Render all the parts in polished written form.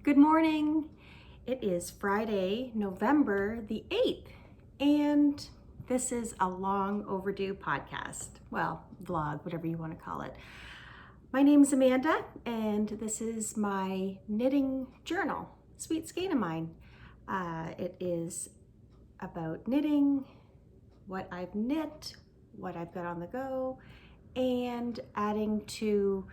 Good morning. It is Friday, November the 8th, and this is a long overdue podcast. Well, vlog, whatever you want to call it. My name's Amanda, and this is my knitting journal, sweet skein of mine. It is about knitting, what I've knit, what I've got on the go, and adding to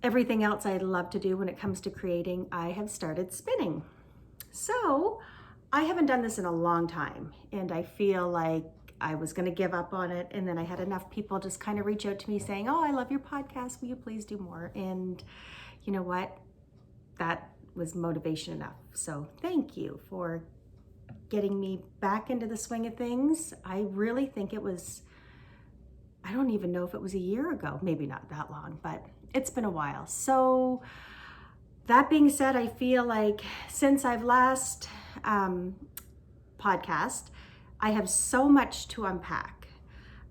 everything else I love to do when it comes to creating. I have started spinning. So I haven't done this in a long time, and I feel like I was going to give up on it, and then I had enough people just kind of reach out to me saying, "Oh, I love your podcast, will you please do more?" And you know what, that was motivation enough. So thank you for getting me back into the swing of things. I really think it was, I don't even know if it was a year ago, maybe not that long, but it's been a while. So that being said, I feel like since I've last podcast, I have so much to unpack.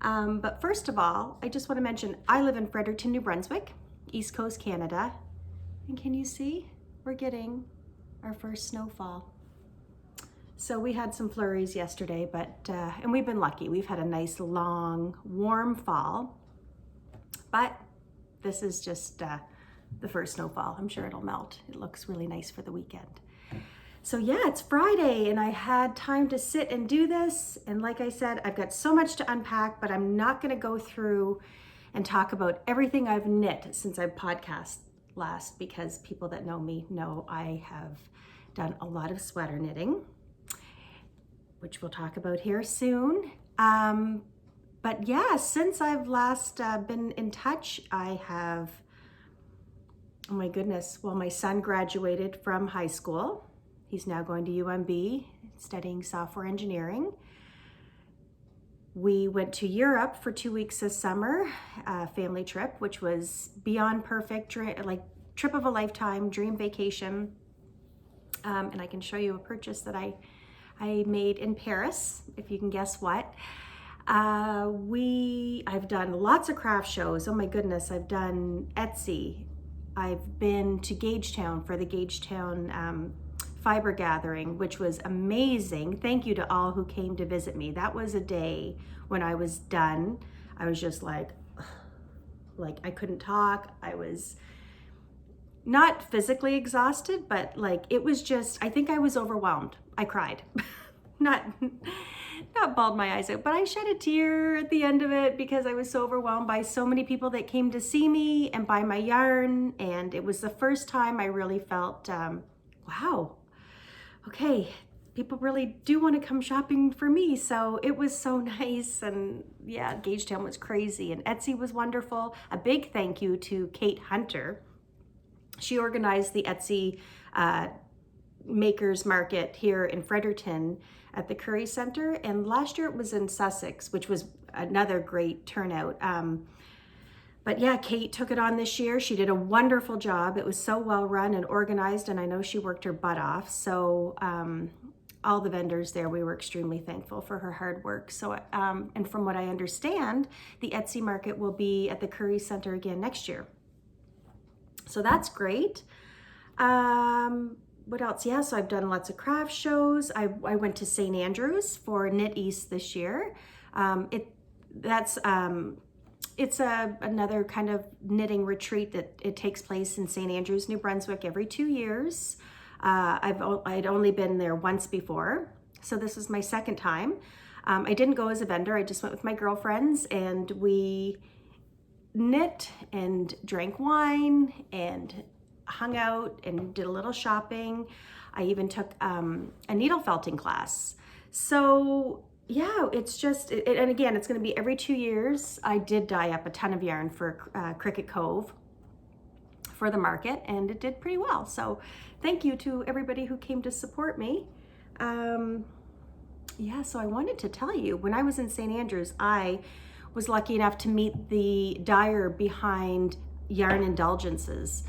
But first of all, I just want to mention I live in Fredericton, New Brunswick, East Coast, Canada. And can you see? We're getting our first snowfall. So we had some flurries yesterday, but and we've been lucky. We've had a nice, long, warm fall. But this is just the first snowfall. I'm sure it'll melt. It looks really nice for the weekend. So yeah, it's Friday and I had time to sit and do this. And like I said, I've got so much to unpack, but I'm not going to go through and talk about everything I've knit since I podcast last, because people that know me know I have done a lot of sweater knitting, which we'll talk about here soon. But yeah, since I've last been in touch, I have, oh my goodness, well, my son graduated from high school. He's now going to UMB, studying software engineering. We went to Europe for 2 weeks this summer, family trip, which was beyond perfect, like trip of a lifetime, dream vacation. And I can show you a purchase that I made in Paris, if you can guess what. I've done lots of craft shows. Oh my goodness, I've done Etsy. I've been to Gagetown for the Gagetown fiber gathering, which was amazing. Thank you to all who came to visit me. That was a day when I was done. I was just like I couldn't talk. I was not physically exhausted, but like it was just, I think I was overwhelmed. I cried. not bawled my eyes out, but I shed a tear at the end of it because I was so overwhelmed by so many people that came to see me and buy my yarn. And it was the first time I really felt, wow, okay, people really do want to come shopping for me. So it was so nice. And yeah, Gagetown was crazy and Etsy was wonderful. A big thank you to Kate Hunter. She organized the Etsy Makers Market here in Fredericton at the Curry Center, and last year it was in Sussex, which was another great turnout. But yeah, Kate took it on this year. She did a wonderful job. It was so well run and organized, and I know she worked her butt off. So all the vendors there, we were extremely thankful for her hard work. So and from what I understand, the Etsy market will be at the Curry Center again next year. So that's great. What else? Yeah, so I've done lots of craft shows. I went to St. Andrews for Knit East this year. It's another kind of knitting retreat that it takes place in St. Andrews, New Brunswick every 2 years. I'd only been there once before, so this is my second time. I didn't go as a vendor. I just went with my girlfriends and we knit and drank wine and hung out and did a little shopping. I even took a needle felting class. So yeah, it's just, and again, it's going to be every 2 years. I did dye up a ton of yarn for Cricket Cove for the market, and it did pretty well. So thank you to everybody who came to support me. Yeah, so I wanted to tell you, when I was in St. Andrews, I was lucky enough to meet the dyer behind Yarn Indulgences.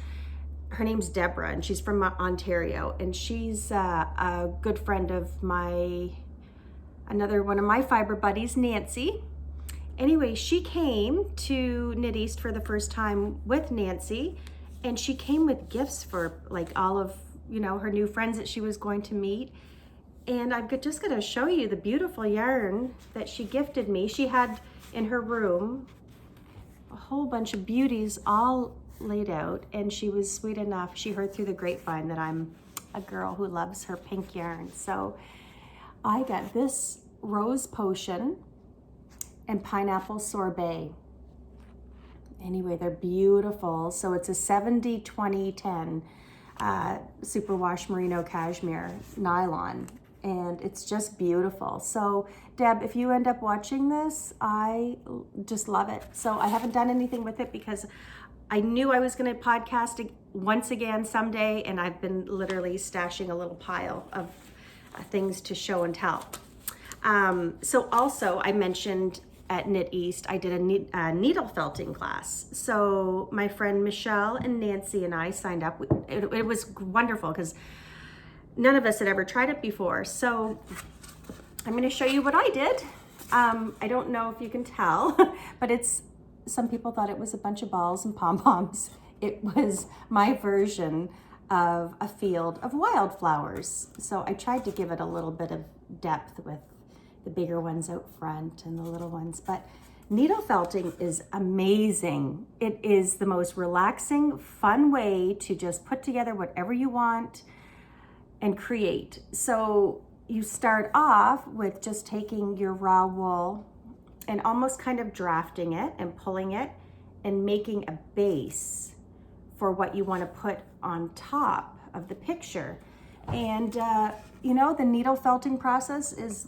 Her name's Deborah, and she's from Ontario, and she's a good friend of another one of my fiber buddies, Nancy. Anyway, she came to Knit East for the first time with Nancy, And she came with gifts for like all of, you know, her new friends that she was going to meet. And I'm just gonna show you the beautiful yarn that she gifted me. She had in her room a whole bunch of beauties all laid out, and she was sweet enough. She heard through the grapevine that I'm a girl who loves her pink yarn. So I got this Rose Potion and Pineapple Sorbet. Anyway, they're beautiful. So it's a 70-20-10 superwash merino cashmere nylon, and it's just beautiful. So Deb, if you end up watching this, I just love it. So I haven't done anything with it because I knew I was going to podcast once again someday, and I've been literally stashing a little pile of things to show and tell. So also I mentioned at Knit East, I did a needle felting class. So my friend Michelle and Nancy and I signed up. It was wonderful because none of us had ever tried it before. So I'm going to show you what I did. I don't know if you can tell, but some people thought it was a bunch of balls and pom-poms. It was my version of a field of wildflowers. So I tried to give it a little bit of depth with the bigger ones out front and the little ones, but needle felting is amazing. It is the most relaxing, fun way to just put together whatever you want and create. So you start off with just taking your raw wool and almost kind of drafting it and pulling it and making a base for what you want to put on top of the picture. And you know, the needle felting process is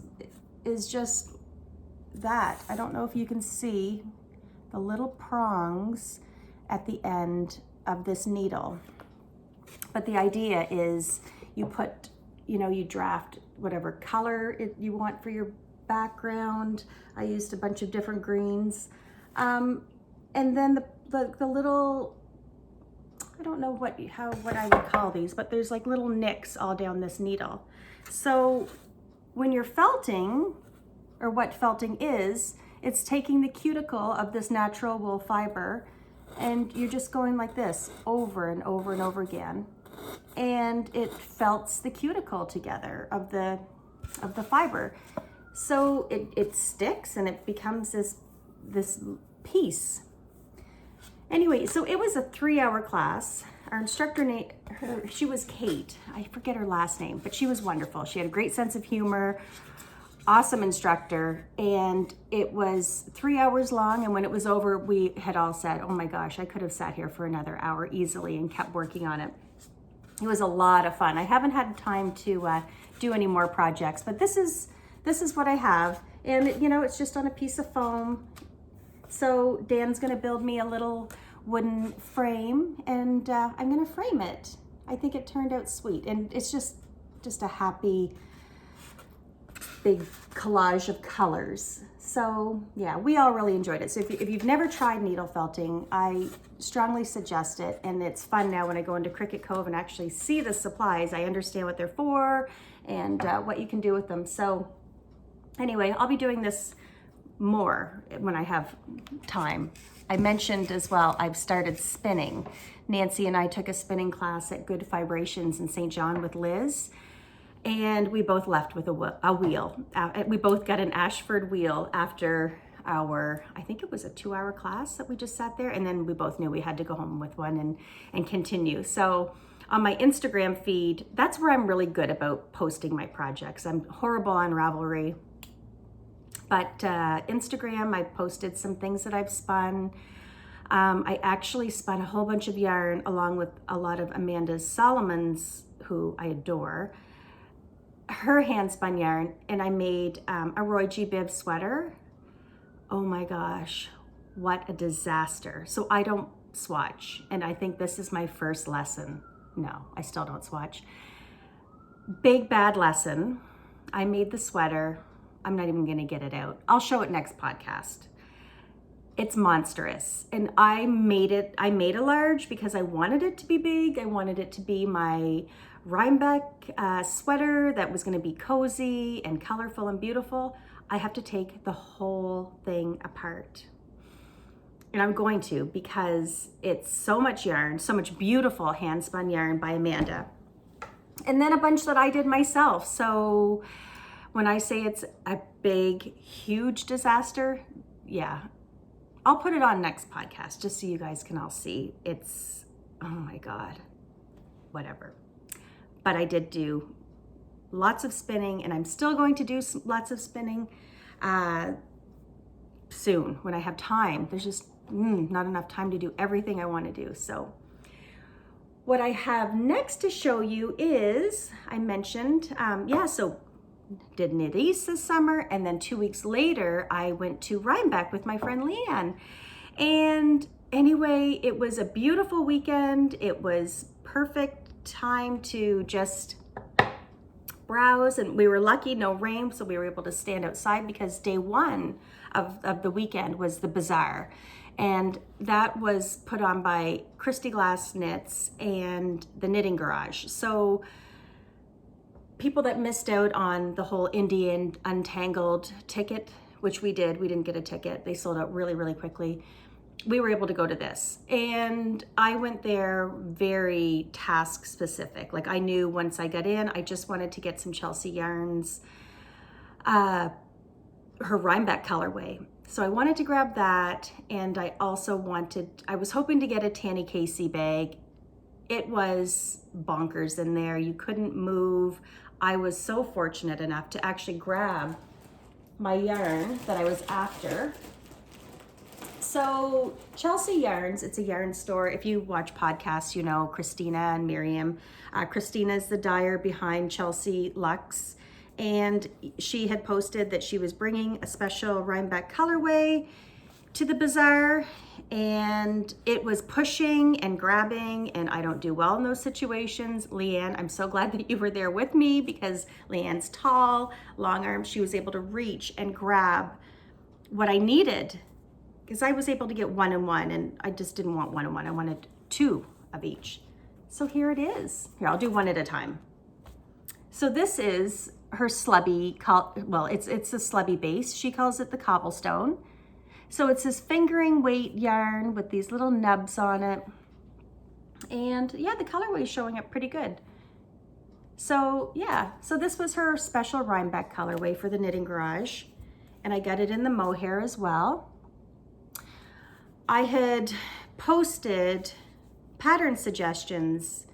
just that. I don't know if you can see the little prongs at the end of this needle, but the idea is you put, you know, you draft whatever color you want for your background. I used a bunch of different greens, and then the little, I don't know what I would call these, but there's like little nicks all down this needle. So when you're felting, or what felting is, it's taking the cuticle of this natural wool fiber and you're just going like this over and over and over again. And it felts the cuticle together of the fiber. So it sticks and it becomes this piece. Anyway, so it was a 3-hour class. Our instructor, she was Kate. I forget her last name, but she was wonderful. She had a great sense of humor, awesome instructor, and it was 3 hours long. And when it was over, we had all said, oh my gosh, I could have sat here for another hour easily and kept working on it. It was a lot of fun. I haven't had time to do any more projects, but this is what I have. And you know, it's just on a piece of foam. So Dan's gonna build me a little wooden frame, and I'm gonna frame it. I think it turned out sweet, and it's just a happy big collage of colors. So yeah, we all really enjoyed it. So if you've never tried needle felting, I strongly suggest it, and it's fun now when I go into Cricket Cove and actually see the supplies. I understand what they're for and what you can do with them. So anyway, I'll be doing this more when I have time. I mentioned as well, I've started spinning. Nancy and I took a spinning class at Good Vibrations in St. John with Liz, and we both left with a wheel. We both got an Ashford wheel after our, I think it was a 2-hour class that we just sat there, and then we both knew we had to go home with one and continue. So on my Instagram feed, that's where I'm really good about posting my projects. I'm horrible on Ravelry. But Instagram, I posted some things that I've spun. I actually spun a whole bunch of yarn along with a lot of Amanda Solomon's, who I adore, her hand spun yarn, and I made a Roy G. Bibb sweater. Oh my gosh, what a disaster. So I don't swatch, and I think this is my first lesson. No, I still don't swatch. Big bad lesson. I made the sweater. I'm not even gonna get it out. I'll show it next podcast. It's monstrous. And I made a large because I wanted it to be big. I wanted it to be my Rhinebeck sweater that was gonna be cozy and colorful and beautiful. I have to take the whole thing apart. and I'm going to, because it's so much yarn, so much beautiful hand spun yarn by Amanda. And then a bunch that I did myself. So when I say it's a big, huge disaster, yeah, I'll put it on next podcast just so you guys can all see. It's, oh my God, whatever. But I did do lots of spinning, and I'm still going to do lots of spinning soon when I have time. There's just not enough time to do everything I want to do. So what I have next to show you is, I mentioned, so did Knit East this summer, and then 2 weeks later I went to Rhinebeck with my friend Leanne. And anyway, it was a beautiful weekend. It was perfect time to just browse, and we were lucky, no rain, so we were able to stand outside because day one of the weekend was the bazaar, and that was put on by Christy Glass Knits and the Knitting Garage. So people that missed out on the whole Indian Untangled ticket, which we didn't get a ticket. They sold out really, really quickly. We were able to go to this, and I went there very task specific. Like, I knew once I got in, I just wanted to get some Chelsea yarns, her Rhinebeck colorway. So I wanted to grab that, and I was hoping to get a Tanny Casey bag. It was bonkers in there. You couldn't move. I was so fortunate enough to actually grab my yarn that I was after. So Chelsea Yarns, it's a yarn store. If you watch podcasts, you know Christina and Miriam. Christina's the dyer behind Chelsea Luxe, and she had posted that she was bringing a special Rhinebeck colorway to the bazaar, and it was pushing and grabbing, and I don't do well in those situations. Leanne, I'm so glad that you were there with me, because Leanne's tall, long arms. She was able to reach and grab what I needed, because I was able to get 1 and 1, and I just didn't want 1 and 1. I wanted 2 of each. So here it is. Here, I'll do one at a time. So this is her slubby, it's a slubby base. She calls it the cobblestone. So it's this fingering weight yarn with these little nubs on it. And yeah, the colorway is showing up pretty good. So yeah, so this was her special Rhinebeck colorway for the Knitting Garage. And I got it in the mohair as well. I had posted pattern suggestions,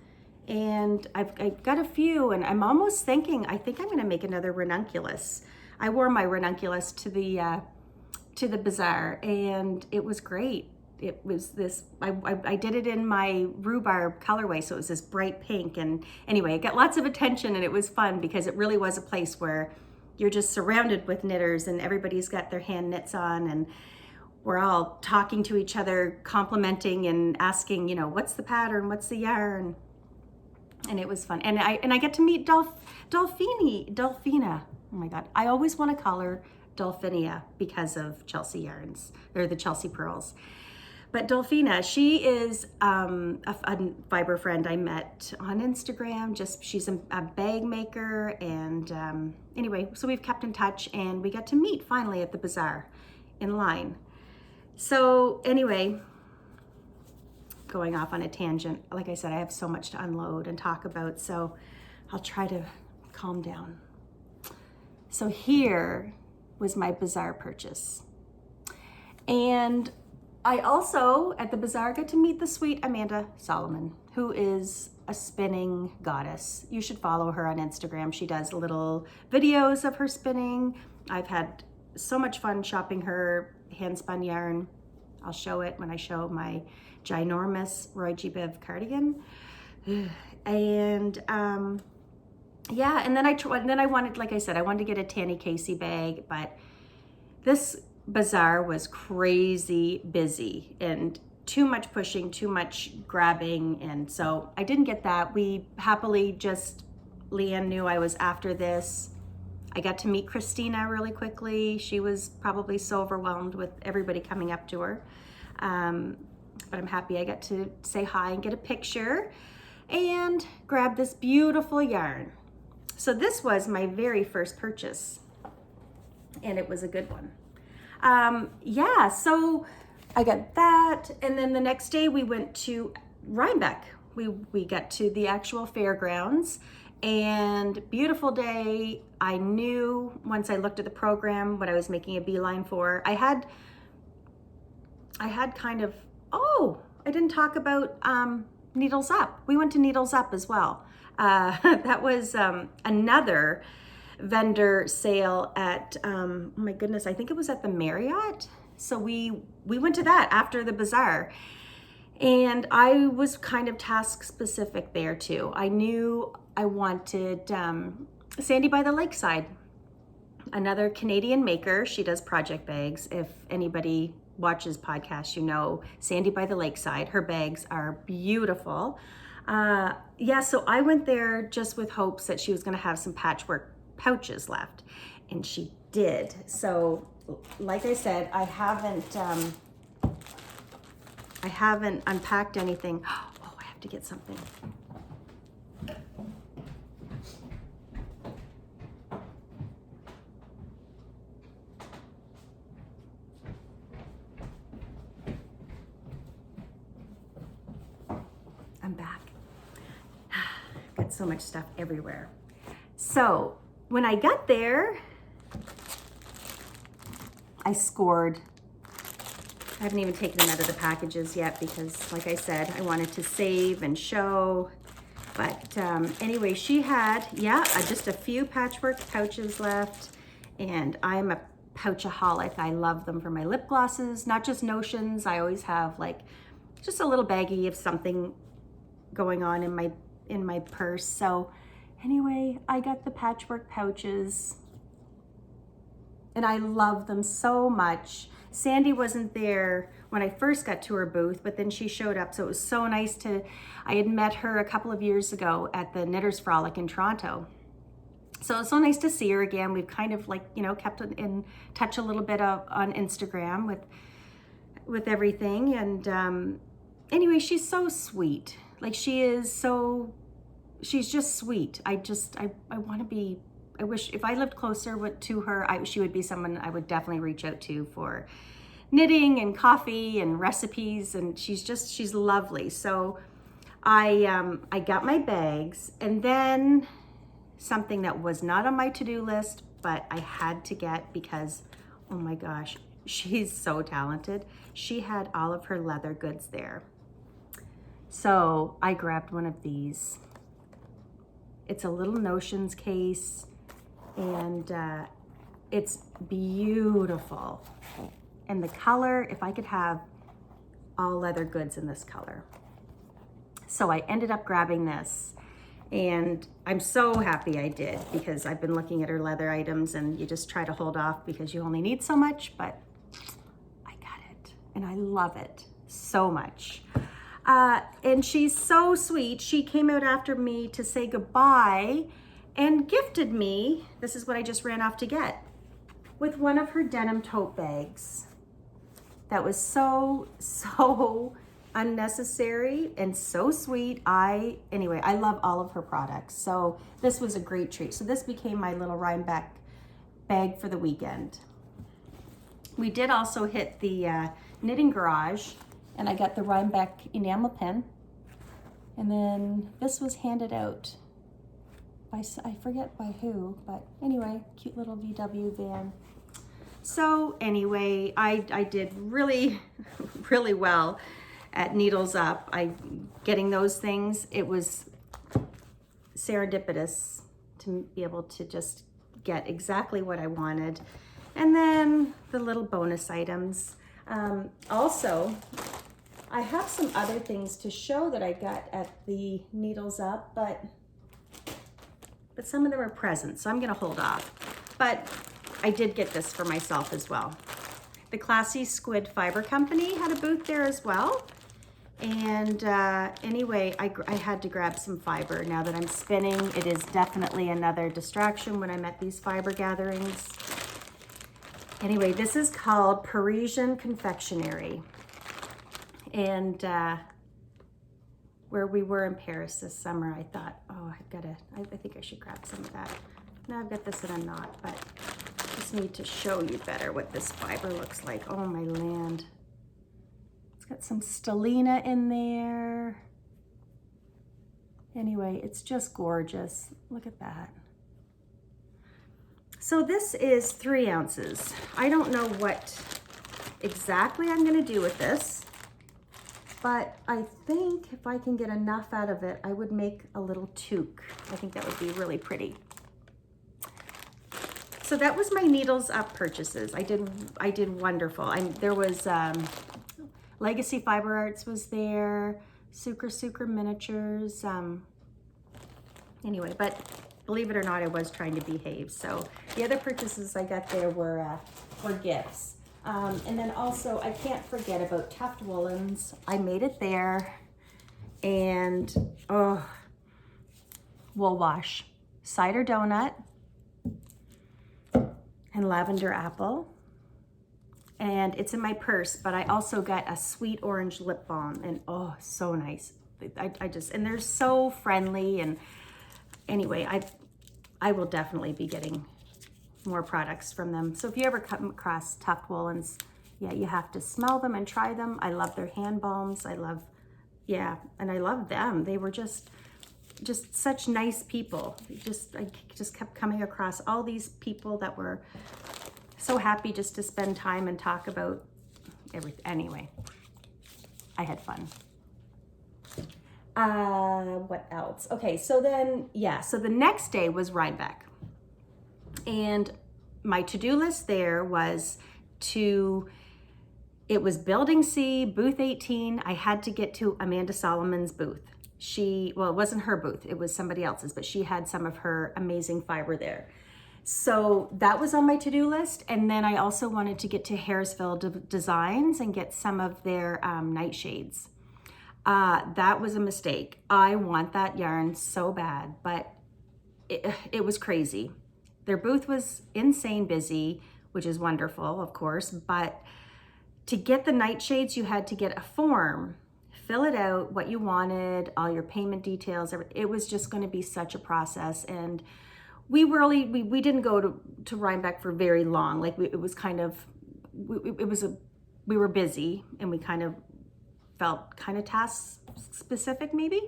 and I've got a few, and I'm almost thinking, I think I'm gonna make another ranunculus. I wore my ranunculus to the bazaar, and it was great. It was this, I did it in my rhubarb colorway, so it was this bright pink, and anyway, it got lots of attention, and it was fun because it really was a place where you're just surrounded with knitters, and everybody's got their hand knits on, and we're all talking to each other, complimenting and asking, you know, what's the pattern, what's the yarn? And it was fun. And I get to meet Delphina. Oh my God, I always want to call her Delphinia because of Chelsea yarns. They're the Chelsea pearls. But Delphina, she is a fiber friend I met on Instagram. She's a bag maker, and anyway, so we've kept in touch, and we got to meet finally at the bazaar in line. So anyway, going off on a tangent, like I said, I have so much to unload and talk about, so I'll try to calm down. So here was my bazaar purchase. And I also, at the bazaar, got to meet the sweet Amanda Solomon, who is a spinning goddess. You should follow her on Instagram. She does little videos of her spinning. I've had so much fun shopping her hand spun yarn. I'll show it when I show my ginormous Roy G. Biv cardigan. And yeah, and then I wanted, like I said, I wanted to get a Tanny Casey bag, but this bazaar was crazy busy and too much pushing, too much grabbing, and so I didn't get that. We happily Leanne knew I was after this. I got to meet Christina really quickly. She was probably so overwhelmed with everybody coming up to her. But I'm happy I got to say hi and get a picture and grab this beautiful yarn. So this was my very first purchase, and it was a good one. Yeah, so I got that, and then the next day we went to Rhinebeck. We got to the actual fairgrounds, and beautiful day. I knew once I looked at the program what I was making a beeline for. I had kind of, oh, I didn't talk about Needles Up. We went to Needles Up as well. That was another vendor sale at, oh my goodness, I think it was at the Marriott. So we went to that after the bazaar, and I was kind of task specific there too. I knew I wanted Sandy by the Lakeside, another Canadian maker. She does project bags. If anybody watches podcasts, you know Sandy by the Lakeside. Her bags are beautiful. Yeah, so I went there just with hopes that she was going to have some patchwork pouches left, and she did. So like I said, I haven't unpacked anything. Oh, I have to get something. I'm back. Got so much stuff everywhere. So when I got there, I scored. I haven't even taken them out of the packages yet because, like I said, I wanted to save and show. But anyway, she had, just a few patchwork pouches left, and I'm a pouchaholic. I love them for my lip glosses, not just notions. I always have like just a little baggie of something going on in my purse. So anyway, I got the patchwork pouches, and I love them so much. Sandy wasn't there when I first got to her booth, but then she showed up. So it was so nice I had met her a couple of years ago at the Knitters Frolic in Toronto. So it's so nice to see her again. We've kind of like, kept in touch a little bit on Instagram with everything. And anyway, she's so sweet. Like she's just sweet. I want to be, I wish if I lived closer to her, she would be someone I would definitely reach out to for knitting and coffee and recipes. And she's lovely. So I got my bags, and then something that was not on my to-do list, but I had to get because, oh my gosh, she's so talented. She had all of her leather goods there. So I grabbed one of these. It's a little notions case, and it's beautiful. And the color, if I could have all leather goods in this color. So I ended up grabbing this, and I'm so happy I did, because I've been looking at her leather items, and you just try to hold off because you only need so much, but I got it, and I love it so much. And she's so sweet. She came out after me to say goodbye and gifted me, this is what I just ran off to get, with one of her denim tote bags. That was so unnecessary and so sweet. Anyway, I love all of her products. So this was a great treat. So this became my little Rhinebeck bag for the weekend. We did also hit the knitting garage, and I got the Rhinebeck enamel pen. And then this was handed out by, I forget by who, but anyway, cute little VW van. So anyway, I did really, really well at Needles Up. Getting those things, it was serendipitous to be able to just get exactly what I wanted. And then the little bonus items. Also, I have some other things to show that I got at the Needles Up, but some of them are presents, so I'm gonna hold off. But I did get this for myself as well. The Classy Squid Fiber Company had a booth there as well. And anyway, I had to grab some fiber. Now that I'm spinning, it is definitely another distraction when I'm at these fiber gatherings. Anyway, this is called Parisian Confectionery. And where we were in Paris this summer, I thought, oh, I think I should grab some of that. Now I've got this in a knot, but I just need to show you better what this fiber looks like. Oh my land. It's got some stellina in there. Anyway, it's just gorgeous. Look at that. So this is 3 ounces. I don't know what exactly I'm gonna do with this, but I think if I can get enough out of it, I would make a little toque. I think that would be really pretty. So that was my needles up purchases. I did wonderful. There was Legacy Fiber Arts was there, Sucre Miniatures. Anyway, but believe it or not, I was trying to behave. So the other purchases I got there were gifts. And then also, I can't forget about Tuft Woolens. I made it there. And, oh, wool wash, cider donut, and lavender apple. And it's in my purse, but I also got a sweet orange lip balm, and oh, so nice. And they're so friendly. And anyway, I will definitely be getting more products from them. So if you ever come across Tuft Woolens, yeah, you have to smell them and try them. I love their hand balms. And I love them. They were just such nice people. I just kept coming across all these people that were so happy just to spend time and talk about everything. Anyway, I had fun. What else? Okay, so then, so the next day was Rhinebeck. And my to-do list there was it was Building C, booth 18. I had to get to Amanda Solomon's booth. It wasn't her booth, it was somebody else's, but she had some of her amazing fiber there. So that was on my to-do list. And then I also wanted to get to Harrisville Designs and get some of their nightshades. That was a mistake. I want that yarn so bad, but it was crazy. Their booth was insane busy, which is wonderful, of course, but to get the nightshades, you had to get a form, fill it out, what you wanted, all your payment details. It was just going to be such a process. And we didn't go to Rhinebeck for very long. Like we were busy, and we kind of felt kind of task specific maybe.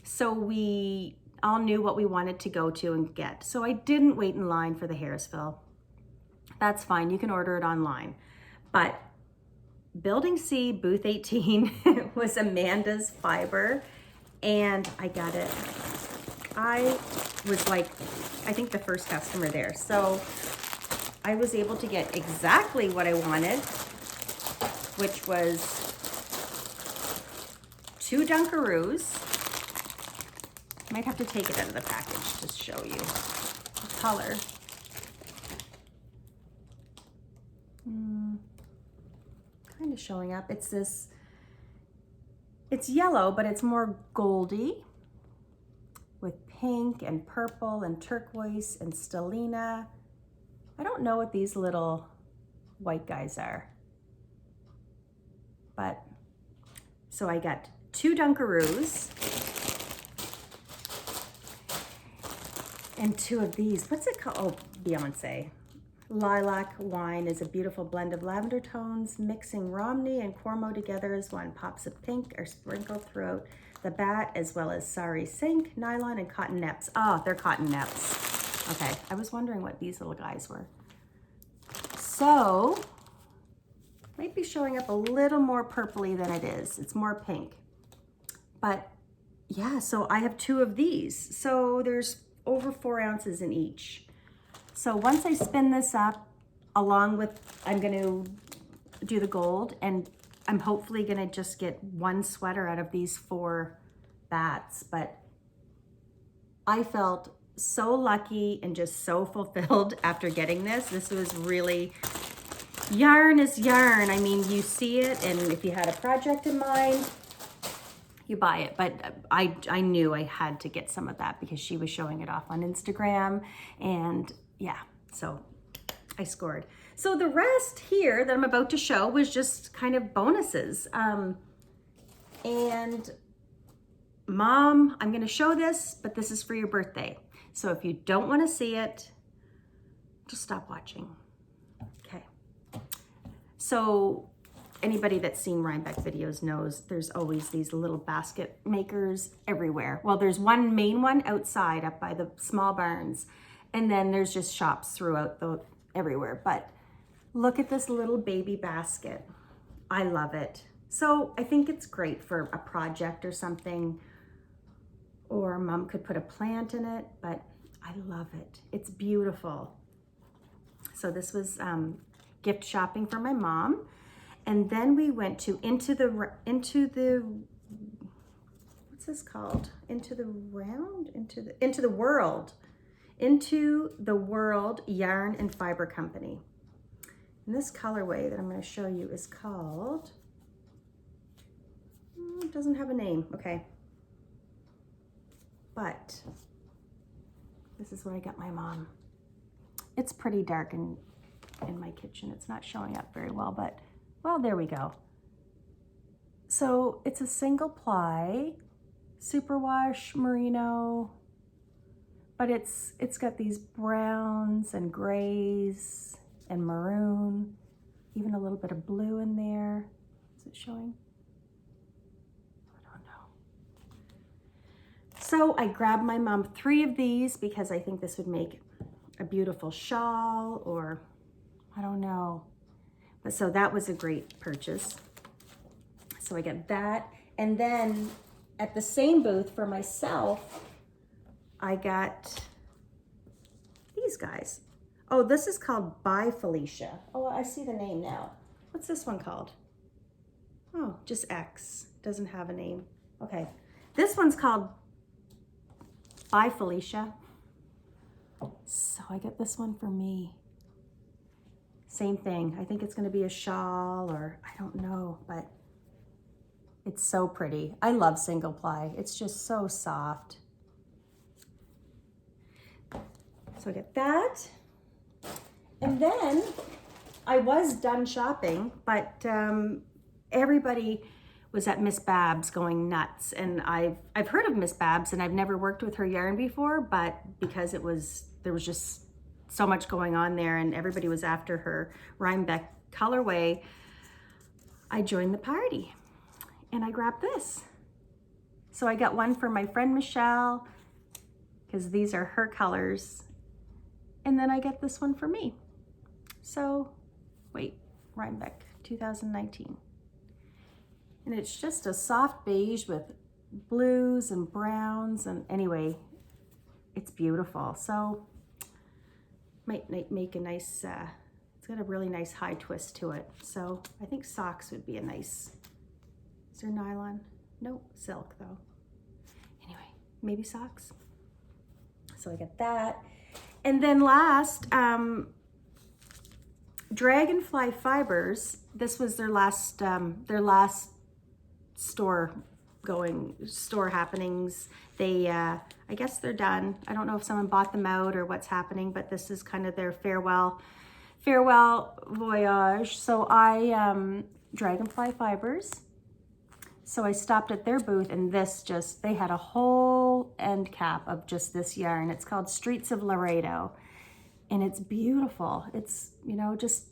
So we all knew what we wanted to go to and get. So I didn't wait in line for the Harrisville. That's fine, you can order it online. But Building C, booth 18 was Amanda's fiber, and I got it. I was like, I think the first customer there. So I was able to get exactly what I wanted, which was 2 Dunkaroos. Might have to take it out of the package to show you the color. Kind of showing up. It's yellow, but it's more goldy with pink and purple and turquoise and stellina. I don't know what these little white guys are, but so I got 2 Dunkaroos and 2 of these. What's it called? Oh, Beyonce. Lilac wine is a beautiful blend of lavender tones, mixing Romney and Cormo together as one. Pops of pink are sprinkled throughout the bat, as well as sari sink, nylon, and cotton neps. Oh, they're cotton neps. Okay, I was wondering what these little guys were. So, might be showing up a little more purpley than it is. It's more pink. But yeah, so I have 2 of these. So there's over 4 ounces in each. So once I spin this up, along with, I'm going to do the gold, and I'm hopefully going to just get 1 sweater out of these 4 bats. But I felt so lucky and just so fulfilled after getting this. This was really, yarn is yarn. I mean, you see it, and if you had a project in mind, you buy it. But I knew I had to get some of that because she was showing it off on Instagram, and yeah, so I scored. So the rest here that I'm about to show was just kind of bonuses. And Mom, I'm gonna show this, but this is for your birthday. So if you don't wanna see it, just stop watching, okay? So Anybody that's seen Rhinebeck videos knows there's always these little basket makers everywhere. Well, there's one main one outside up by the small barns, and then there's just shops throughout everywhere. But look at this little baby basket. I love it. So I think it's great for a project or something, or mom could put a plant in it, but I love it. It's beautiful. So this was gift shopping for my mom. And then we went to into the what's this called? Into the World Yarn and Fiber Company. And this colorway that I'm going to show you is called, it doesn't have a name, okay. But this is what I got my mom. It's pretty dark in my kitchen. It's not showing up very well, but well, there we go. So it's a single ply, superwash merino, but it's got these browns and grays and maroon, even a little bit of blue in there. Is it showing? I don't know. So I grabbed my mom 3 of these because I think this would make a beautiful shawl, or I don't know. But so that was a great purchase. So I got that. And then at the same booth for myself, I got these guys. Oh, this is called By Felicia. Oh, I see the name now. What's this one called? Oh, just X. Doesn't have a name. Okay. This one's called By Felicia. So I get this one for me. Same thing. I think it's going to be a shawl, or I don't know, but it's so pretty. I love single ply. It's just so soft. So I get that. And then I was done shopping, but everybody was at Miss Babs going nuts. And I've heard of Miss Babs, and I've never worked with her yarn before, but because there was just so much going on there and everybody was after her Rhinebeck colorway, I joined the party and I grabbed this. So I got one for my friend Michelle, because these are her colors. And then I get this one for me. So wait, Rhinebeck 2019. And it's just a soft beige with blues and browns, and anyway, it's beautiful. So might make a nice, it's got a really nice high twist to it. So I think socks would be a nice, is there nylon? Nope, silk though. Anyway, maybe socks. So I got that. And then last, Dragonfly Fibers, this was their last store happenings. They, I guess they're done. I don't know if someone bought them out or what's happening, but this is kind of their farewell voyage. So Dragonfly Fibers. So I stopped at their booth, and they had a whole end cap of just this yarn. It's called Streets of Laredo, and it's beautiful. It's, just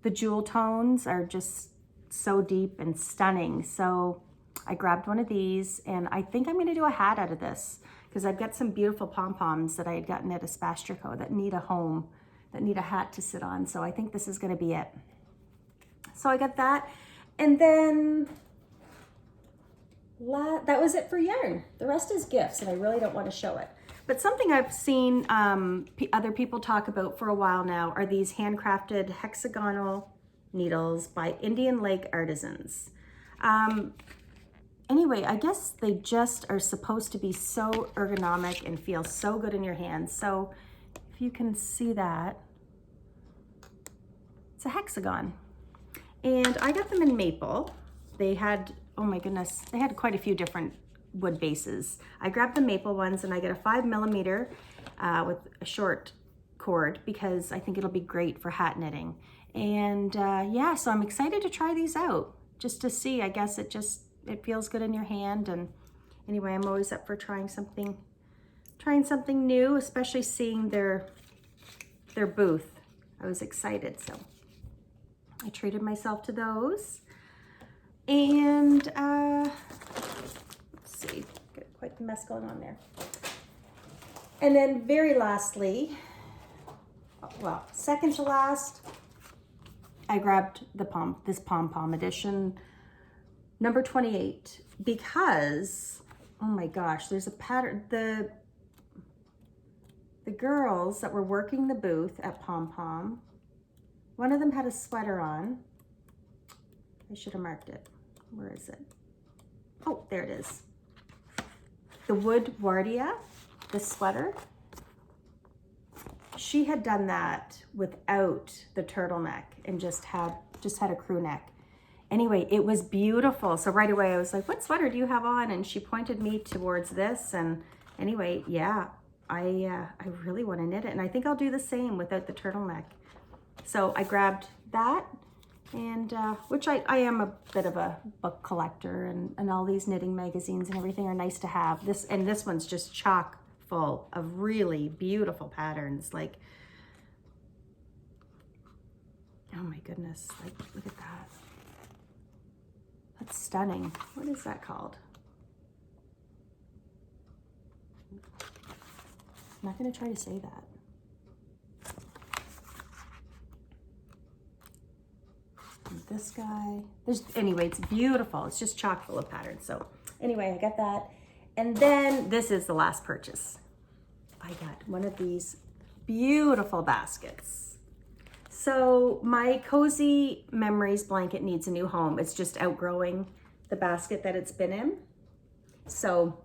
the jewel tones are just so deep and stunning. So I grabbed one of these, and I think I'm gonna do a hat out of this, because I've got some beautiful pom-poms that I had gotten at Espace Turco that need a home, that need a hat to sit on. So I think this is gonna be it. So I got that. And then that was it for yarn. The rest is gifts, and I really don't want to show it. But something I've seen other people talk about for a while now are these handcrafted hexagonal needles by Indian Lake Artisans. Anyway, I guess they just are supposed to be so ergonomic and feel so good in your hands. So if you can see that, it's a hexagon. And I got them in maple. They had, oh my goodness, they had quite a few different wood bases. I grabbed the maple ones, and I get a 5mm with a short cord, because I think it'll be great for hat knitting. And yeah, so I'm excited to try these out, just to see. I guess it feels good in your hand. And anyway, I'm always up for trying something new, especially seeing their booth. I was excited, so I treated myself to those. And let's see, got quite the mess going on there. And then very lastly, well, second to last, I grabbed this pom-pom edition, number 28, because, oh my gosh, there's a pattern. The girls that were working the booth at Pom-Pom, one of them had a sweater on. I should have marked it. Where is it? Oh, there it is. The Wood Wardia, the sweater. She had done that without the turtleneck and just had a crew neck. Anyway, it was beautiful. So right away I was like, what sweater do you have on? And she pointed me towards this. And anyway, yeah, I really want to knit it. And I think I'll do the same without the turtleneck. So I grabbed that, and which I am a bit of a book collector, and all these knitting magazines and everything are nice to have. This one's just chock full of really beautiful patterns. Like, oh my goodness, like, look at that. That's stunning. What is that called? I'm not going to try to say that. And this guy. Anyway, it's beautiful. It's just chock full of patterns. So anyway, I got that. And then this is the last purchase. I got one of these beautiful baskets. So my Cozy Memories blanket needs a new home. It's just outgrowing the basket that it's been in. So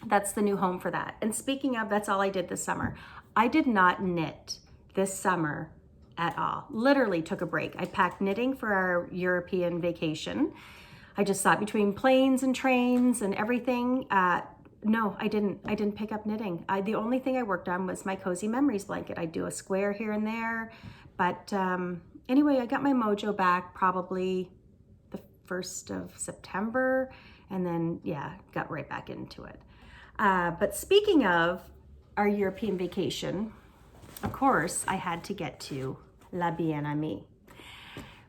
that's the new home for that. And speaking of, that's all I did this summer. I did not knit this summer at all. Literally took a break. I packed knitting for our European vacation. I just thought between planes and trains and everything, no, I didn't pick up knitting. The only thing I worked on was my Cozy Memories blanket. I'd do a square here and there. But anyway, I got my mojo back probably the 1st of September. And then, yeah, got right back into it. But speaking of our European vacation, of course, I had to get to La Bien-Aimée.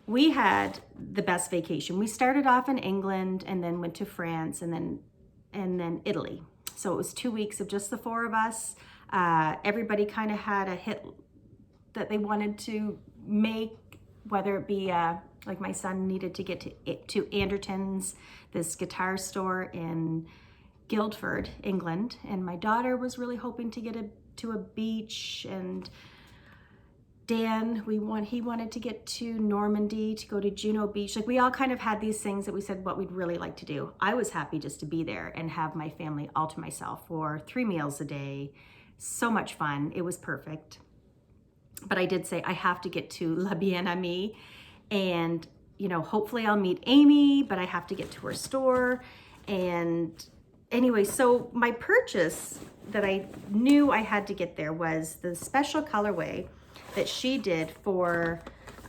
We had the best vacation. We started off in England and then went to France and then Italy. So it was 2 weeks of just the 4 of us. Everybody kind of had a hit that they wanted to make, whether it be like my son needed to get to Anderton's, this guitar store in Guildford, England, and my daughter was really hoping to get to a beach, and Dan, he wanted to get to Normandy, to go to Juno Beach. Like, we all kind of had these things that we said what we'd really like to do. I was happy just to be there and have my family all to myself for 3 meals a day. So much fun. It was perfect. But I did say I have to get to La Bien-Aimée, and you know, hopefully I'll meet Amy, but I have to get to her store. And anyway, so my purchase that I knew I had to get there was the special colorway that she did for,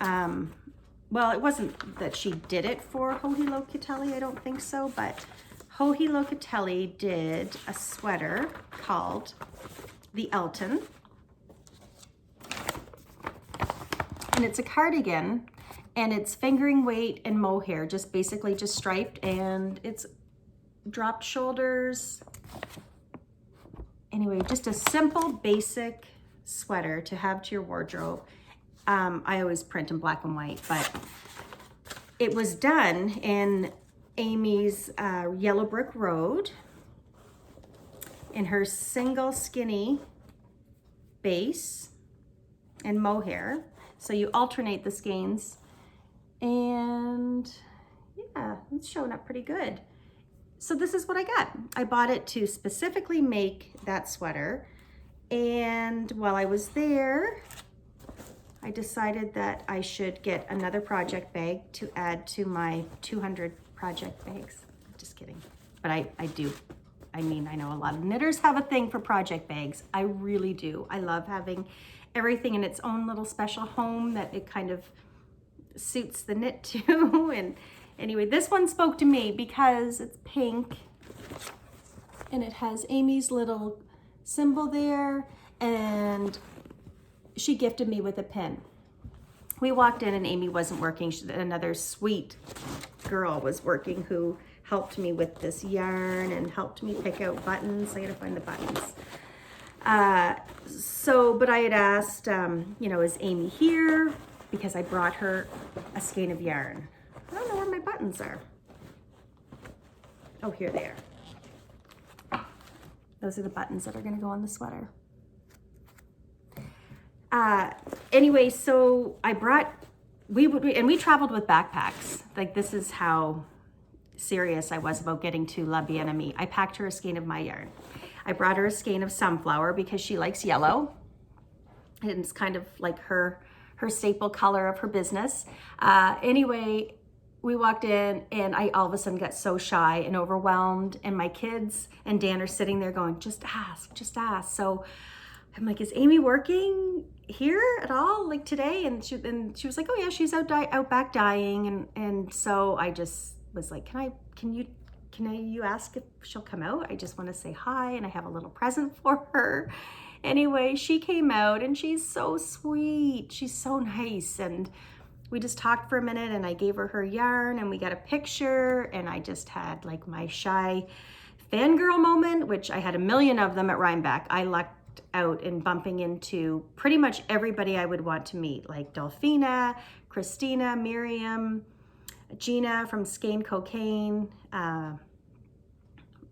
well, it wasn't that she did it for Joji Locatelli, I don't think so, but Joji Locatelli did a sweater called the Elton. And it's a cardigan, and it's fingering weight and mohair, just basically just striped, and it's dropped shoulders. Anyway, just a simple, basic sweater to have to your wardrobe. I always print in black and white, but it was done in Amy's Yellow Brick Road in her single skinny base and mohair. So you alternate the skeins, and yeah, it's showing up pretty good. So this is what I got. I bought it to specifically make that sweater. And while I was there, I decided that I should get another project bag to add to my 200 project bags. Just kidding. But I do. I mean, I know a lot of knitters have a thing for project bags. I really do. I love having everything in its own little special home that it kind of suits the knit to. And anyway, this one spoke to me because it's pink and it has Amy's little symbol there, and she gifted me with a pin. we walked in and Amy wasn't working. Another sweet girl was working who helped me with this yarn and helped me pick out buttons. I gotta find the buttons. But I had asked, you know, is Amy here? Because I brought her a skein of yarn. I don't know where my buttons are. Oh, here they are. Those are the buttons that are gonna go on the sweater. Anyway, so I brought, we traveled with backpacks. Like, this is how serious I was about getting to La Bien-Aimée. I packed her a skein of my yarn. I brought her a skein of sunflower because she likes yellow. And it's kind of like her staple color of her business. Anyway, we walked in and I all of a sudden got so shy and overwhelmed, and my kids and Dan are sitting there going, just ask, just ask. So I'm like, is Amy working here at all, like today? And she was like, oh yeah, she's out back dyeing. And so I just was like, can you ask if she'll come out? I just want to say hi and I have a little present for her. Anyway, she came out and she's so sweet. She's so nice. And we just talked for a minute and I gave her yarn and we got a picture, and I just had like my shy fangirl moment, which I had a million of them at Rhinebeck. I lucked out in bumping into pretty much everybody I would want to meet, like Delphina, Christina, Miriam, Gina from Skein Cocaine,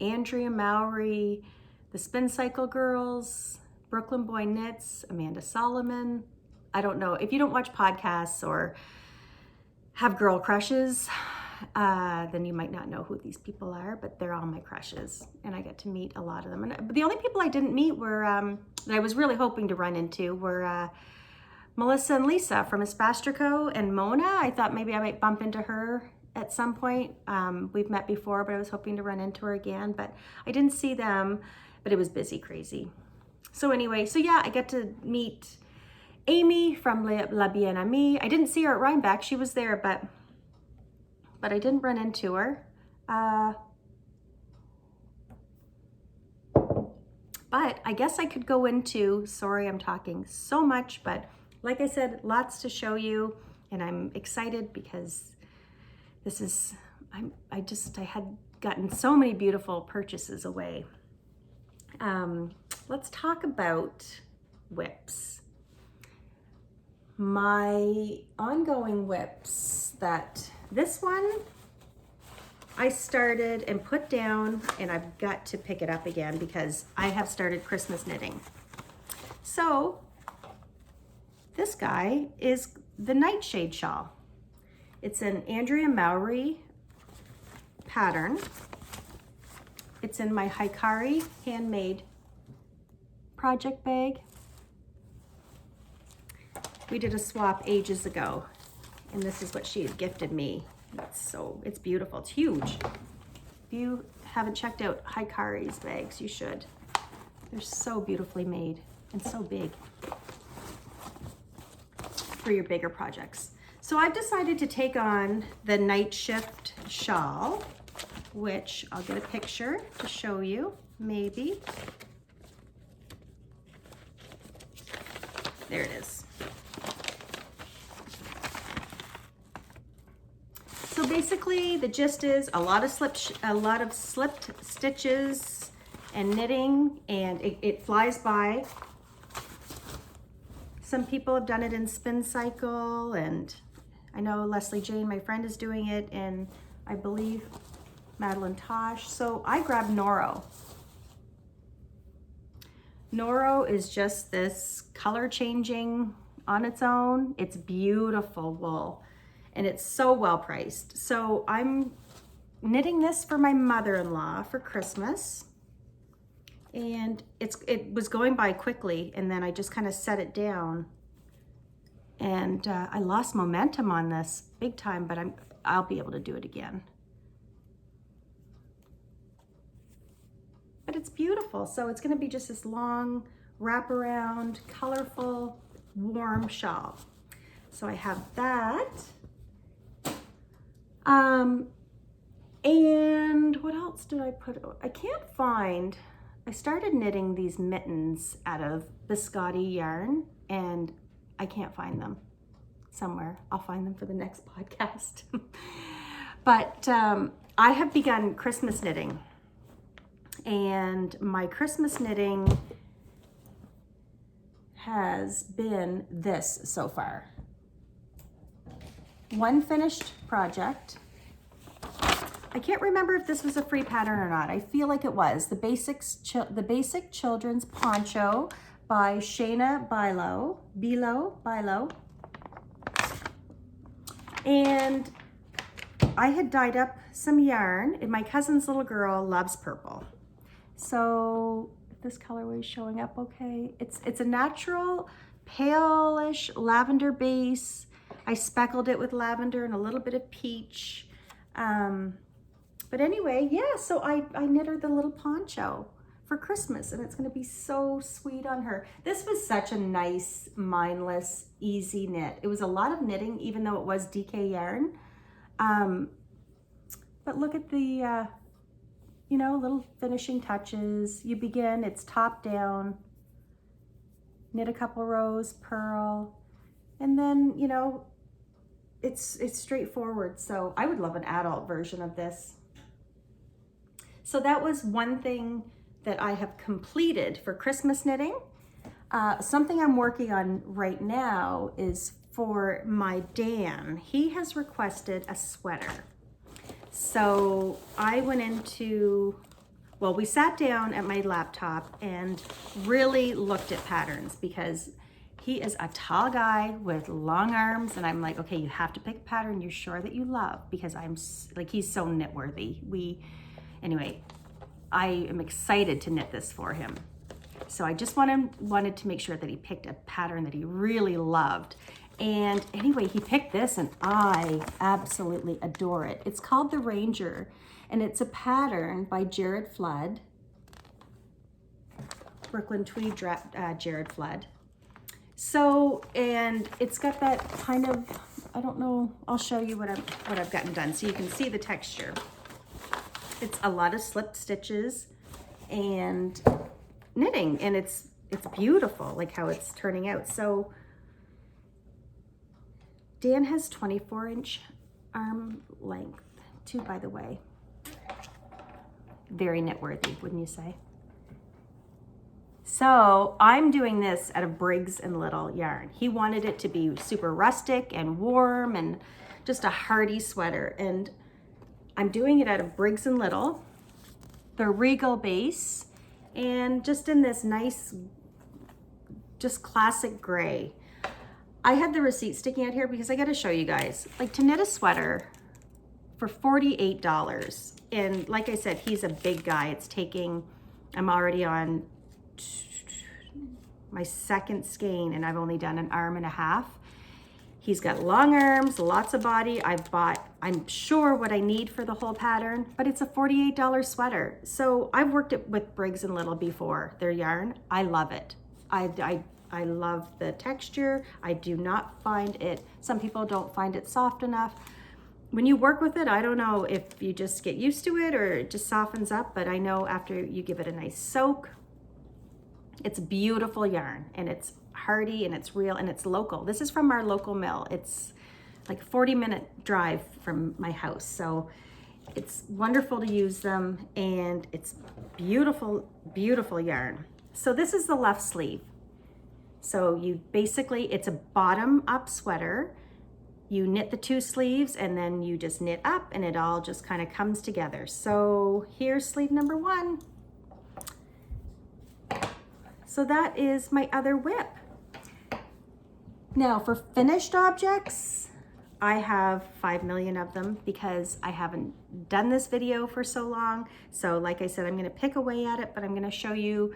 Andrea Mowry, the Spin Cycle Girls, Brooklyn Boy Knits, Amanda Solomon. I don't know, if you don't watch podcasts or have girl crushes, then you might not know who these people are, but they're all my crushes, and I get to meet a lot of them. But the only people I didn't meet were, that I was really hoping to run into were Melissa and Lisa from Espace, Turco, and Mona. I thought maybe I might bump into her at some point. We've met before, but I was hoping to run into her again, but I didn't see them, but it was busy, crazy. So anyway, so yeah, I get to meet Amy from La Bien-Aimée. I didn't see her at Rhinebeck. She was there, but I didn't run into her. But I guess I could go into, sorry I'm talking so much, but like I said, lots to show you, and I'm excited because this is, I had gotten so many beautiful purchases away. Let's talk about whips. My ongoing whips, this one I started and put down, and I've got to pick it up again because I have started Christmas knitting. So this guy is the Nightshade Shawl. It's an Andrea Mowry pattern. It's in my Hikari handmade project bag. We did a swap ages ago, and this is what she had gifted me. It's beautiful, it's huge. If you haven't checked out Hikari's bags, you should. They're so beautifully made and so big for your bigger projects. So I've decided to take on the Night Shift Shawl, which I'll get a picture to show you, maybe. There it is. So basically the gist is a lot of slipped stitches and knitting, and it flies by. Some people have done it in Spin Cycle, and I know Leslie Jane, my friend, is doing it, and I believe Madeline Tosh. So I grabbed Noro. Noro is just this color changing on its own. It's beautiful wool, and it's so well priced. So I'm knitting this for my mother-in-law for Christmas, and it was going by quickly, and then I just kind of set it down, and I lost momentum on this big time, but I'll be able to do it again. But it's beautiful. So it's going to be just this long wraparound, colorful, warm shawl. So I have that. And what else did I put? I can't find, I started knitting these mittens out of biscotti yarn, and I can't find them. somewhere. I'll find them for the next podcast. But I have begun Christmas knitting, and my Christmas knitting has been this so far. One finished project. I can't remember if this was a free pattern or not. I feel like it was. The Basic Children's Poncho by Shayna Bilo. And I had dyed up some yarn, and my cousin's little girl loves purple. So if this colorway is showing up okay. It's a natural palish lavender base. I speckled it with lavender and a little bit of peach. But anyway, yeah, so I knit her the little poncho for Christmas, and it's gonna be so sweet on her. This was such a nice, mindless, easy knit. It was a lot of knitting, even though it was DK yarn. But look at the, you know, little finishing touches. You begin, it's top down, knit a couple rows, purl, and then, you know, it's straightforward. So I would love an adult version of this. So that was one thing that I have completed for Christmas knitting. Something I'm working on right now is for my Dan. He has requested a sweater. So I went into, well, we sat down at my laptop and really looked at patterns, because he is a tall guy with long arms, and I'm like, okay, you have to pick a pattern you're sure that you love, because I'm like, he's so knit worthy. Anyway, I am excited to knit this for him. So I just wanted to make sure that he picked a pattern that he really loved. And anyway, he picked this, and I absolutely adore it. It's called the Ranger, and it's a pattern by Jared Flood, Brooklyn Tweed Jared Flood. So, and it's got that kind of, I don't know, I'll show you what I've gotten done so you can see the texture. It's a lot of slipped stitches and knitting, and it's beautiful, like how it's turning out. So Dan has 24-inch arm length too, by the way. Very knit worthy, wouldn't you say? So I'm doing this out of Briggs & Little yarn. He wanted it to be super rustic and warm and just a hardy sweater. And I'm doing it out of Briggs & Little, the Regal base, and just in this nice, just classic gray. I had the receipt sticking out here because I gotta show you guys, like, to knit a sweater for $48. And like I said, he's a big guy. It's taking, I'm already on my second skein, and I've only done an arm and a half. He's got long arms, lots of body. I've bought, I'm sure, what I need for the whole pattern, but it's a $48 sweater. So I've worked it with Briggs & Little before, their yarn. I love it. I love the texture. I do not find it, some people don't find it soft enough. When you work with it, I don't know if you just get used to it or it just softens up, but I know after you give it a nice soak, it's beautiful yarn, and it's hardy, and it's real, and it's local. This is from our local mill. It's like a 40-minute drive from my house. So it's wonderful to use them, and it's beautiful, beautiful yarn. So this is the left sleeve. So you basically, it's a bottom up sweater. You knit the two sleeves, and then you just knit up, and it all just kind of comes together. So here's sleeve number 1. So that is my other whip. Now for finished objects, I have 5 million of them because I haven't done this video for so long. So like I said, I'm gonna pick away at it, but I'm gonna show you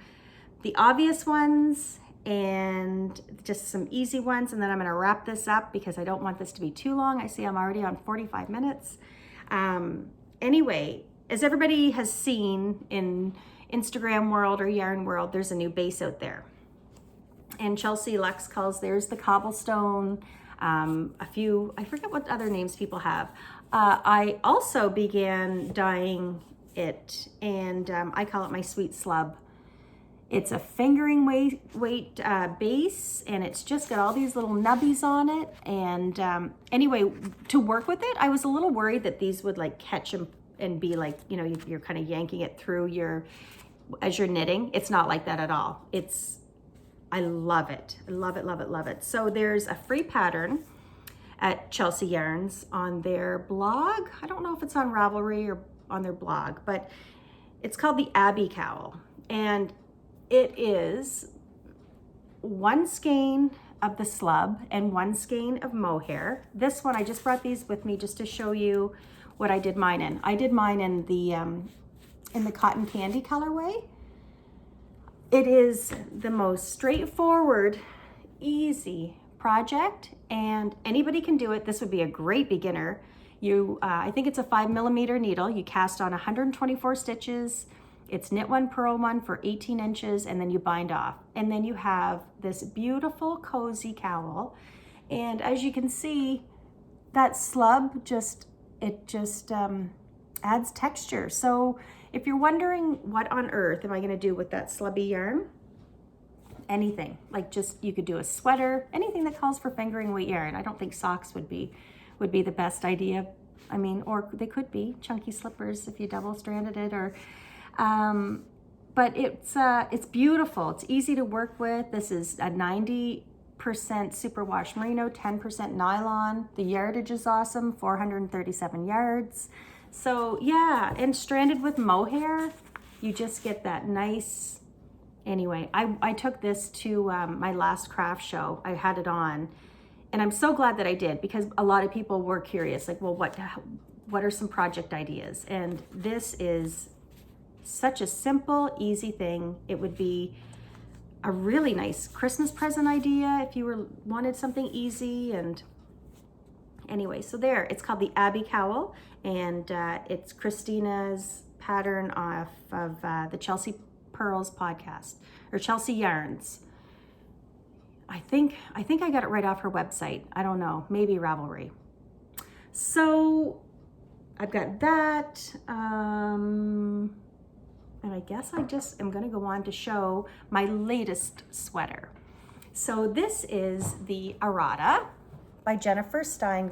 the obvious ones and just some easy ones, and then I'm gonna wrap this up because I don't want this to be too long. I see I'm already on 45 minutes. Anyway, as everybody has seen in Instagram world or yarn world, there's a new base out there. And Chelsea Lux calls theirs the cobblestone. A few, I forget what other names people have. I also began dyeing it, and I call it my sweet slub. It's a fingering weight base, and it's just got all these little nubbies on it. And anyway, to work with it, I was a little worried that these would like catch and be like, you know, you're kind of yanking it through as you're knitting. It's not like that at all. I love it. I love it, love it, love it. So there's a free pattern at Chelsea Yarns on their blog. I don't know if it's on Ravelry or on their blog, but it's called the Abbey Cowl. And it is 1 skein of the slub and 1 skein of mohair. This one, I just brought these with me just to show you what I did mine in. I did mine in the cotton candy colorway. It is the most straightforward, easy project, and anybody can do it. This would be a great beginner. I think it's a 5mm needle. You cast on 124 stitches. It's knit 1, purl 1 for 18 inches, and then you bind off. And then you have this beautiful, cozy cowl. And as you can see, that slub just adds texture. So if you're wondering what on earth am I gonna do with that slubby yarn, anything, like just, you could do a sweater, anything that calls for fingering weight yarn. I don't think socks would be the best idea. I mean, or they could be chunky slippers if you double stranded it, or, but it's beautiful. It's easy to work with. This is a 90% superwash merino, 10% nylon. The yardage is awesome, 437 yards. So yeah, and stranded with mohair, you just get that nice, anyway, I took this to my last craft show. I had it on, and I'm so glad that I did, because a lot of people were curious, like, well, what are some project ideas? And this is such a simple, easy thing. It would be a really nice Christmas present idea if you wanted something easy. And anyway, so there, it's called the Abbey Cowl, and it's Christina's pattern off of the Chelsea Pearls podcast, or Chelsea Yarns. I think I got it right off her website. I don't know, maybe Ravelry. So I've got that, and I guess I just am gonna go on to show my latest sweater. So this is the Errata by Jennifer Stein.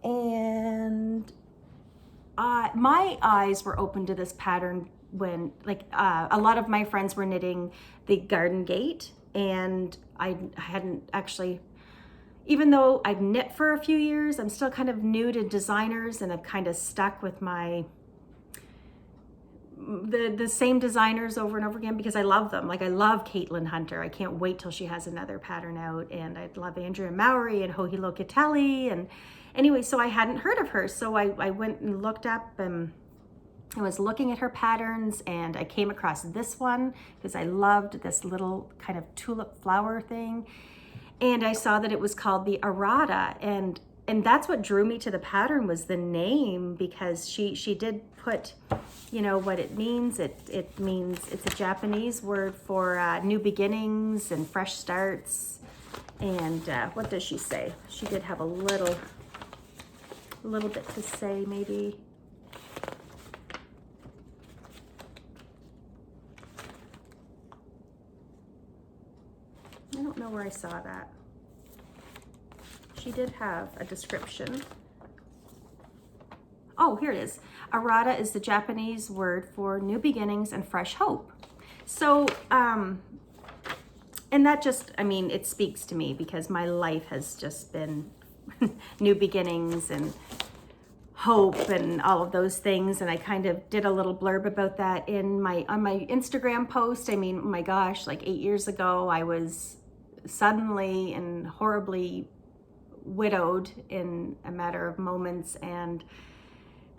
And my eyes were open to this pattern when, like, a lot of my friends were knitting the Garden Gate, and I hadn't actually, even though I've knit for a few years, I'm still kind of new to designers, and I've kind of stuck with the same designers over and over again because I love them. Like, I love Caitlin Hunter. I can't wait till she has another pattern out, and I love Andrea Mowry and Joji Locatelli. And anyway, so I hadn't heard of her, so I went and looked up, and I was looking at her patterns, and I came across this one because I loved this little kind of tulip flower thing, and I saw that it was called the Errata, and that's what drew me to the pattern, was the name, because she did put, you know, what it means. It means, it's a Japanese word for new beginnings and fresh starts. And what does she say? She did have a little bit to say, maybe. I don't know where I saw that. She did have a description. Oh, here it is. Errata is the Japanese word for new beginnings and fresh hope. So, and that just, I mean, it speaks to me because my life has just been new beginnings and hope and all of those things. And I kind of did a little blurb about that on my Instagram post. I mean, oh my gosh, like 8 years ago, I was suddenly and horribly widowed in a matter of moments, and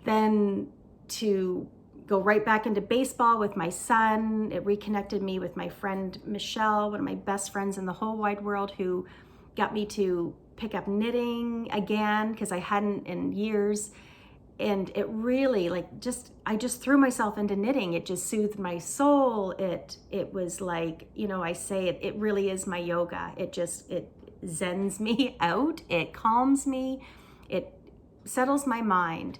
then to go right back into baseball with my son, it reconnected me with my friend Michelle, one of my best friends in the whole wide world, who got me to pick up knitting again because I hadn't in years. And it really, like, I just threw myself into knitting. It just soothed my soul. It was like, you know, I say it really is my yoga. It zens me out. It calms me. It settles my mind.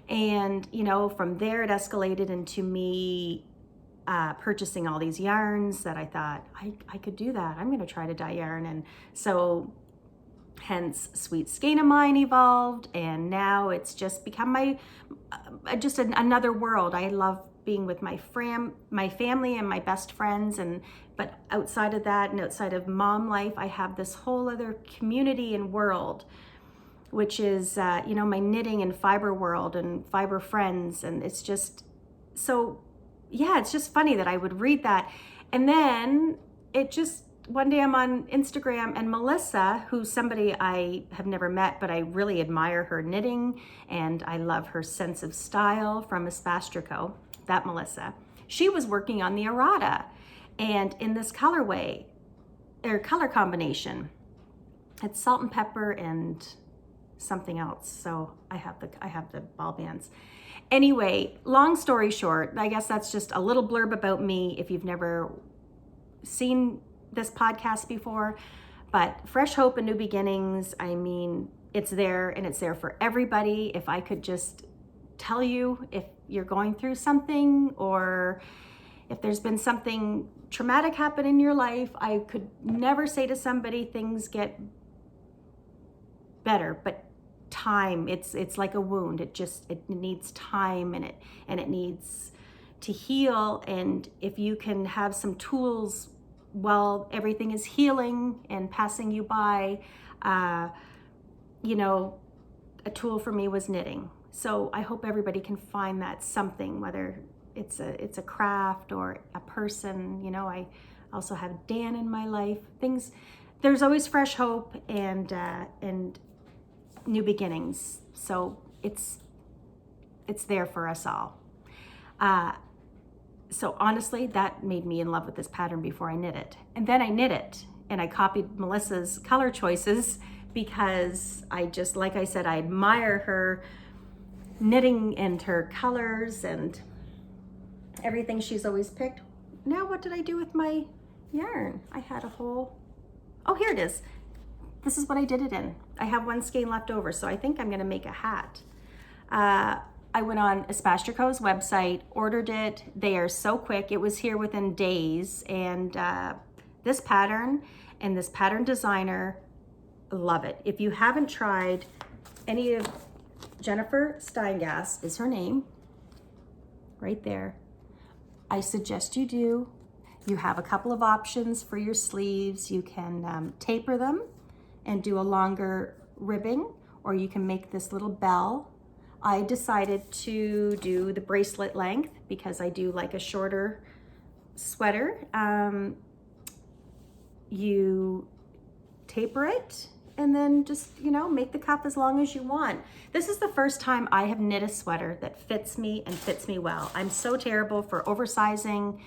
And, you know, from there it escalated into me purchasing all these yarns that I thought I could do that. I'm going to try to dye yarn. And so hence Sweet Skein of mine evolved, and now it's just become my another world. I love being with my family and my best friends, but outside of that and outside of mom life, I have this whole other community and world, which is my knitting and fiber world and fiber friends. And it's just so, yeah, it's just funny that I would read that. And then one day I'm on Instagram, and Melissa, who's somebody I have never met, but I really admire her knitting and I love her sense of style from Espace, Turco, that Melissa, she was working on the errata, and in this colorway or color combination, it's salt and pepper and something else. So I have the ball bands. Anyway, long story short, I guess that's just a little blurb about me if you've never seen this podcast before. But fresh hope and new beginnings, I mean, it's there, and it's there for everybody. If I could just tell you, if you're going through something, or if there's been something traumatic happen in your life, I could never say to somebody things get better, but time, it's like a wound. It needs time, and it needs to heal. And if you can have some tools while everything is healing and passing you by, a tool for me was knitting. So I hope everybody can find that something, whether it's a craft or a person. I also have Dan in my life. There's always fresh hope and new beginnings. So it's there for us all. So honestly, that made me in love with this pattern before I knit it. And then I knit it, and I copied Melissa's color choices because like I said, I admire her knitting and her colors and everything she's always picked. Now what did I do with my yarn? I had oh, here it is. This is what I did it in. I have one skein left over, so I think I'm gonna make a hat. I went on Espace Turco's website, ordered it. They are so quick. It was here within days. And this pattern and this pattern designer, love it. If you haven't tried any of Jennifer Stein is her name, right there. I suggest you do. You have a couple of options for your sleeves. You can taper them and do a longer ribbing, or you can make this little bell. I decided to do the bracelet length because I do like a shorter sweater. You taper it and then just, make the cuff as long as you want. This is the first time I have knit a sweater that fits me and fits me well. I'm so terrible for oversizing.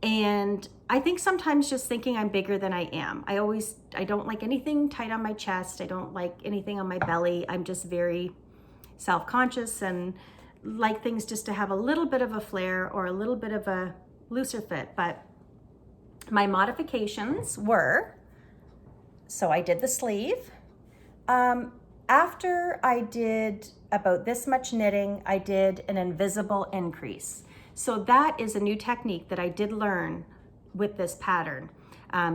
And I think sometimes just thinking I'm bigger than I am. I don't like anything tight on my chest. I don't like anything on my belly. I'm just very self-conscious and like things just to have a little bit of a flare or a little bit of a looser fit. But my modifications were, so I did the sleeve. After I did about this much knitting, I did an invisible increase. So that is a new technique that I did learn with this pattern.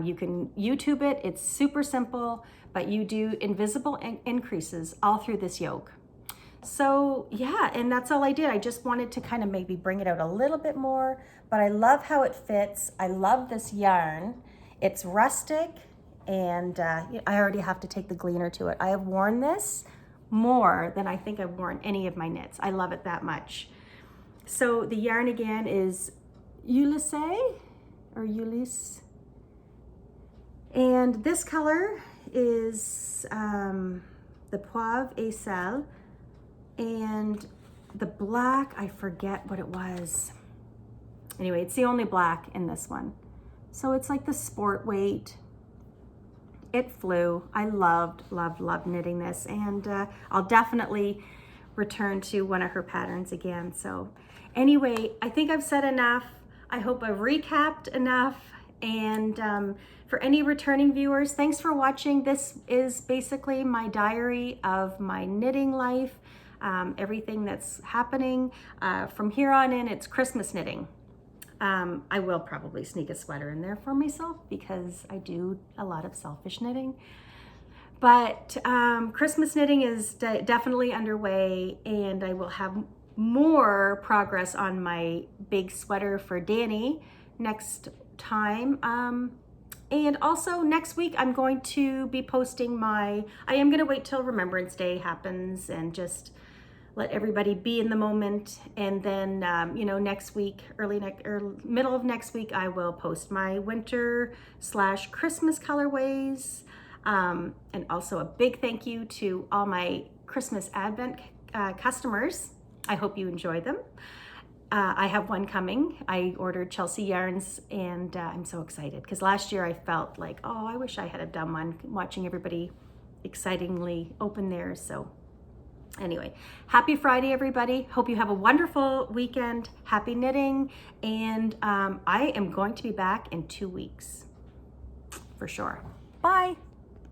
You can YouTube it, it's super simple, but you do invisible increases all through this yoke. So yeah, and that's all I did. I just wanted to kind of maybe bring it out a little bit more, but I love how it fits. I love this yarn. It's rustic, and I already have to take the gleaner to it. I have worn this more than I think I've worn any of my knits. I love it that much. So the yarn again is Ulisse or Ulysse. And this color is the Poivre et Sel. And the black, I forget what it was. Anyway, it's the only black in this one. So it's like the sport weight. It flew. I loved knitting this, and I'll definitely return to one of her patterns again. So anyway, I think I've said enough. I hope I've recapped enough. And for any returning viewers, thanks for watching. This is basically my diary of my knitting life. Everything that's happening. From here on in, it's Christmas knitting. I will probably sneak a sweater in there for myself because I do a lot of selfish knitting. But Christmas knitting is definitely underway, and I will have more progress on my big sweater for Danny next time. And also next week I'm going to be posting I am going to wait till Remembrance Day happens and just let everybody be in the moment. And then, next week, middle of next week, I will post my winter/Christmas colorways. And also a big thank you to all my Christmas Advent customers. I hope you enjoy them. I have one coming. I ordered Chelsea yarns, and I'm so excited because last year I felt like, oh, I wish I had done one, watching everybody excitingly open theirs. So anyway, happy Friday, everybody. Hope you have a wonderful weekend. Happy knitting. And I am going to be back in 2 weeks for sure. Bye.